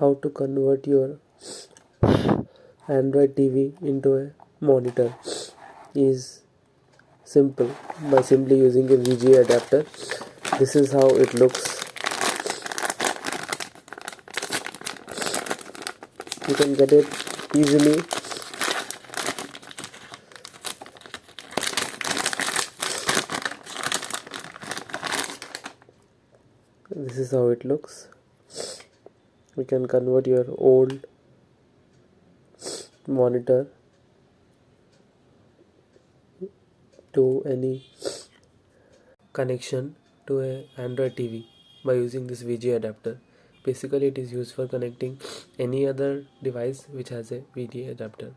how to convert your Android TV into a monitor is simple by simply using a VGA adapter. This is how it looks. You can get it easily. This is how it looks. You can convert your old monitor to any connection to a Android TV by using this VGA adapter. Basically, it is used for connecting any other device which has a VGA adapter.